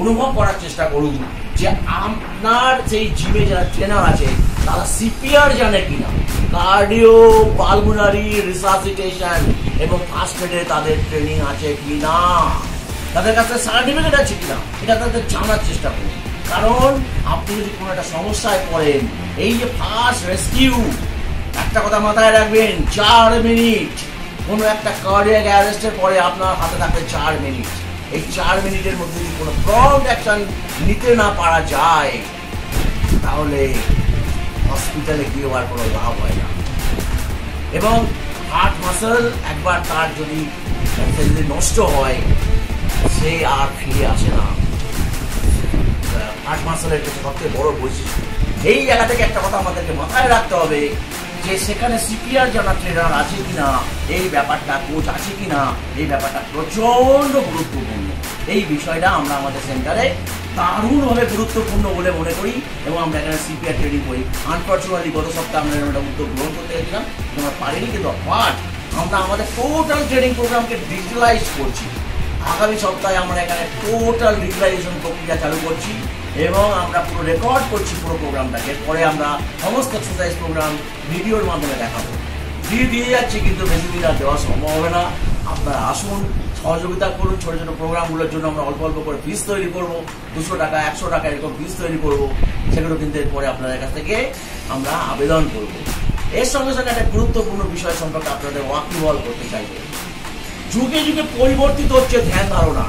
অনুভব করার চেষ্টা করুন যে আপনার সেই জিমে যারা ট্রেনার আছে তারা সিপিআর জানে কিনা, কার্ডিও পালমোনারি রিসাসিটেশন এবং ফার্স্ট এডে তাদের ট্রেনিং আছে কিনা, তাদের কাছে সার্টিফিকেট আছে কিনা, এটা তাদের জানার চেষ্টা করুন। কারণ আপনি যদি কোনো একটা সমস্যায় পড়েন, এই যে ফার্স্ট রেস্কিউ, একটা কথা মাথায় রাখবেন, 4 মিনিট। কোনো একটা কার্ডিয়াক অ্যারেস্টের পরে আপনার হাতে থাকবে 4 মিনিট। এই 4 মিনিটের মধ্যে যদি কোনো প্রম্পট অ্যাকশন নিতে না পারা যায়, তাহলে হসপিটালে গিয়ে আর কোনো লাভ হয় না। এবং হার্ট মাসল একবার তার যদি নষ্ট হয়, সে আর ফিরে আসে না। হার্ট মাসলের সবচেয়ে বড় বৈশিষ্ট্য। এই জায়গা থেকে একটা কথা আমাদেরকে মাথায় রাখতে হবে যে সেখানে সিপিআর জানা ট্রেনার আছে কিনা, এই ব্যাপারটা কোচ আছে কিনা, এই ব্যাপারটা প্রচন্ড গুরুত্বপূর্ণ। এই বিষয়টা আমরা আমাদের সেন্টারে দারুণভাবে গুরুত্বপূর্ণ বলে মনে করি এবং আমরা এখানে সিপিআর ট্রেনিং করি। আনফর্চুনেটলি গত সপ্তাহে আমরা একটা উদ্যোগ গ্রহণ করতে গেছিলাম, আমরা পারিনি, কিন্তু বাট আমরা আমাদের টোটাল ট্রেনিং প্রোগ্রামকে ডিজিটালাইজ করছি। আগামী সপ্তাহে আমরা এখানে টোটাল ডিজিটালাইজেশন প্রক্রিয়া চালু করছি এবং আমরা পুরো রেকর্ড করছি পুরো প্রোগ্রামটাকে। পরে আমরা সমস্ত এক্সারসাইজ প্রোগ্রাম ভিডিওর মাধ্যমে দেখাবো। দিয়ে যাচ্ছি, কিন্তু বেশি দিন আর দেওয়া সম্ভব হবে না। আপনারা আসুন, সহযোগিতা করুন। ছোটো ছোটো প্রোগ্রামগুলোর জন্য আমরা অল্প অল্প করে ফিস তৈরি করবো, 200 টাকা 100 টাকা এরকম ফিস তৈরি করবো। সেগুলো কিন্তু এরপরে আপনাদের কাছ থেকে আমরা আবেদন করবো। এর সঙ্গে সঙ্গে একটা গুরুত্বপূর্ণ বিষয় সম্পর্কে আপনাদের ওয়াকিবহাল করতে চাইবো। যুগে যুগে পরিবর্তিত হচ্ছে ধ্যান ধারণা।